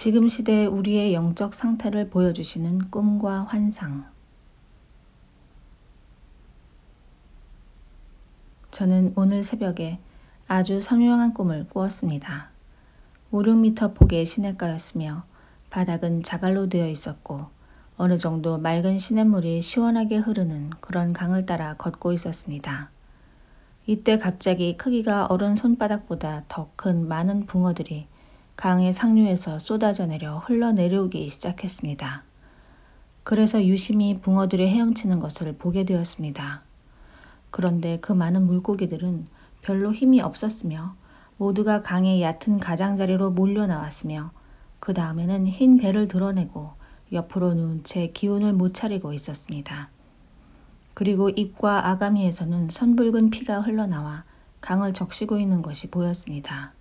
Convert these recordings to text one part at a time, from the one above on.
지금 시대의 우리의 영적 상태를 보여주시는 꿈과 환상. 저는 오늘 새벽에 아주 선명한 꿈을 꾸었습니다. 5, 6m 폭의 시냇가였으며 바닥은 자갈로 되어 있었고 어느 정도 맑은 시냇물이 시원하게 흐르는 그런 강을 따라 걷고 있었습니다. 이때 갑자기 크기가 어른 손바닥보다 더 큰 많은 붕어들이 강의 상류에서 쏟아져 내려 흘러내려오기 시작했습니다. 그래서 유심히 붕어들이 헤엄치는 것을 보게 되었습니다. 그런데 그 많은 물고기들은 별로 힘이 없었으며 모두가 강의 얕은 가장자리로 몰려 나왔으며 그 다음에는 흰 배를 드러내고 옆으로 누운 채 기운을 못 차리고 있었습니다. 그리고 입과 아가미에서는 선붉은 피가 흘러나와 강을 적시고 있는 것이 보였습니다.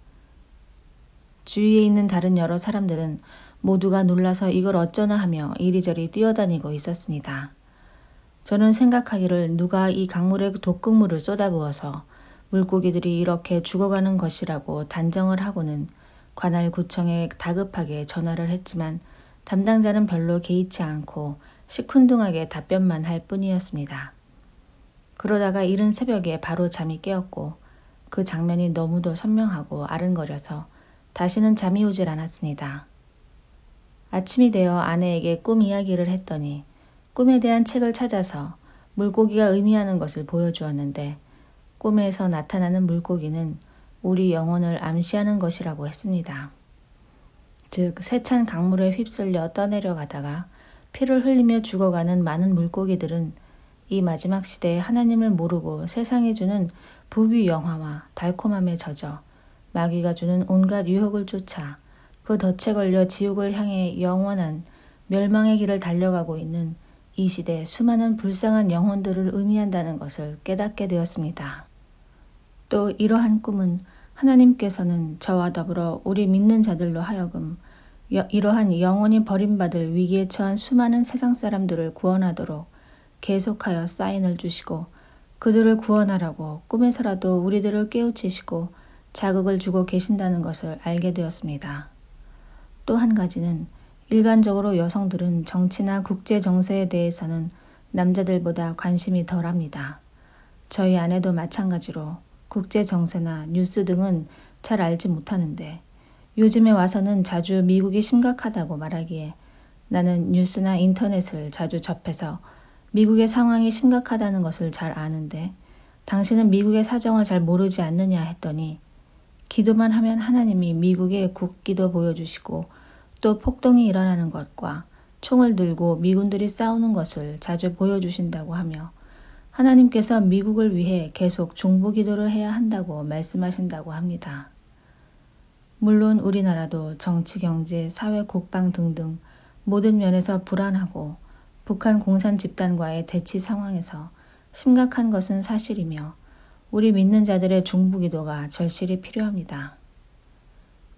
주위에 있는 다른 여러 사람들은 모두가 놀라서 이걸 어쩌나 하며 이리저리 뛰어다니고 있었습니다. 저는 생각하기를 누가 이 강물에 독극물을 쏟아부어서 물고기들이 이렇게 죽어가는 것이라고 단정을 하고는 관할구청에 다급하게 전화를 했지만 담당자는 별로 개의치 않고 시큰둥하게 답변만 할 뿐이었습니다. 그러다가 이른 새벽에 바로 잠이 깨었고 그 장면이 너무도 선명하고 아른거려서 다시는 잠이 오질 않았습니다. 아침이 되어 아내에게 꿈 이야기를 했더니 꿈에 대한 책을 찾아서 물고기가 의미하는 것을 보여주었는데 꿈에서 나타나는 물고기는 우리 영혼을 암시하는 것이라고 했습니다. 즉 세찬 강물에 휩쓸려 떠내려가다가 피를 흘리며 죽어가는 많은 물고기들은 이 마지막 시대에 하나님을 모르고 세상에 주는 부귀영화와 달콤함에 젖어 마귀가 주는 온갖 유혹을 쫓아 그 덫에 걸려 지옥을 향해 영원한 멸망의 길을 달려가고 있는 이 시대 수많은 불쌍한 영혼들을 의미한다는 것을 깨닫게 되었습니다. 또 이러한 꿈은 하나님께서는 저와 더불어 우리 믿는 자들로 하여금 이러한 영원히 버림받을 위기에 처한 수많은 세상 사람들을 구원하도록 계속하여 사인을 주시고 그들을 구원하라고 꿈에서라도 우리들을 깨우치시고 자극을 주고 계신다는 것을 알게 되었습니다. 또 한 가지는 일반적으로 여성들은 정치나 국제 정세에 대해서는 남자들보다 관심이 덜합니다. 저희 아내도 마찬가지로 국제 정세나 뉴스 등은 잘 알지 못하는데 요즘에 와서는 자주 미국이 심각하다고 말하기에 나는 뉴스나 인터넷을 자주 접해서 미국의 상황이 심각하다는 것을 잘 아는데 당신은 미국의 사정을 잘 모르지 않느냐 했더니 기도만 하면 하나님이 미국의 국기도 보여주시고 또 폭동이 일어나는 것과 총을 들고 미군들이 싸우는 것을 자주 보여주신다고 하며 하나님께서 미국을 위해 계속 중보기도를 해야 한다고 말씀하신다고 합니다. 물론 우리나라도 정치, 경제, 사회, 국방 등등 모든 면에서 불안하고 북한 공산 집단과의 대치 상황에서 심각한 것은 사실이며 우리 믿는 자들의 중보기도가 절실히 필요합니다.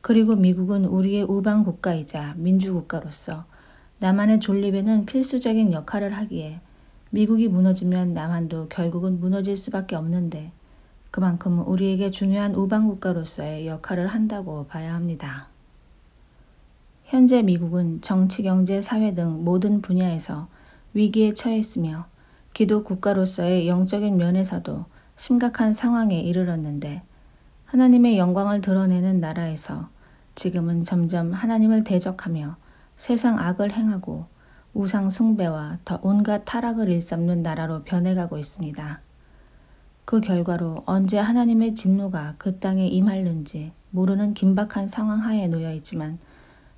그리고 미국은 우리의 우방 국가이자 민주국가로서 남한의 존립에는 필수적인 역할을 하기에 미국이 무너지면 남한도 결국은 무너질 수밖에 없는데 그만큼 우리에게 중요한 우방국가로서의 역할을 한다고 봐야 합니다. 현재 미국은 정치, 경제, 사회 등 모든 분야에서 위기에 처해 있으며 기독 국가로서의 영적인 면에서도 심각한 상황에 이르렀는데 하나님의 영광을 드러내는 나라에서 지금은 점점 하나님을 대적하며 세상 악을 행하고 우상 숭배와 더 온갖 타락을 일삼는 나라로 변해가고 있습니다. 그 결과로 언제 하나님의 진노가 그 땅에 임할는지 모르는 긴박한 상황 하에 놓여 있지만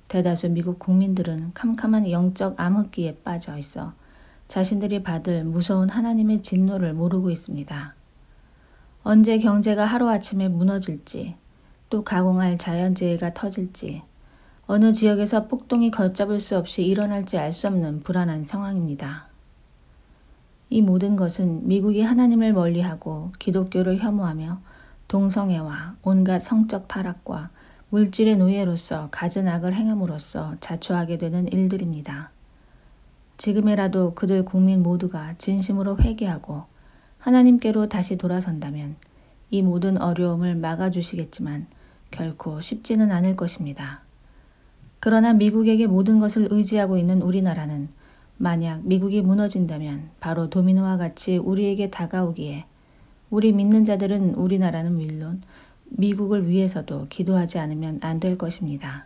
대다수 미국 국민들은 캄캄한 영적 암흑기에 빠져 있어 자신들이 받을 무서운 하나님의 진노를 모르고 있습니다. 언제 경제가 하루아침에 무너질지 또 가공할 자연재해가 터질지 어느 지역에서 폭동이 걷잡을 수 없이 일어날지 알 수 없는 불안한 상황입니다. 이 모든 것은 미국이 하나님을 멀리하고 기독교를 혐오하며 동성애와 온갖 성적 타락과 물질의 노예로서 갖은 악을 행함으로써 자초하게 되는 일들입니다. 지금이라도 그들 국민 모두가 진심으로 회개하고 하나님께로 다시 돌아선다면 이 모든 어려움을 막아주시겠지만 결코 쉽지는 않을 것입니다. 그러나 미국에게 모든 것을 의지하고 있는 우리나라는 만약 미국이 무너진다면 바로 도미노와 같이 우리에게 다가오기에 우리 믿는 자들은 우리나라는 물론 미국을 위해서도 기도하지 않으면 안 될 것입니다.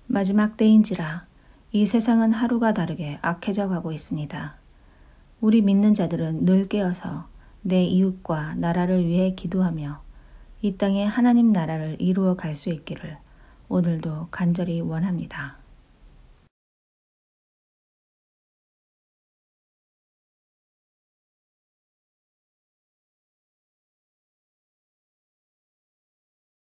마지막 때인지라 이 세상은 하루가 다르게 악해져 가고 있습니다. 우리 믿는 자들은 늘 깨어서 내 이웃과 나라를 위해 기도하며 이 땅에 하나님 나라를 이루어 갈 수 있기를 오늘도 간절히 원합니다.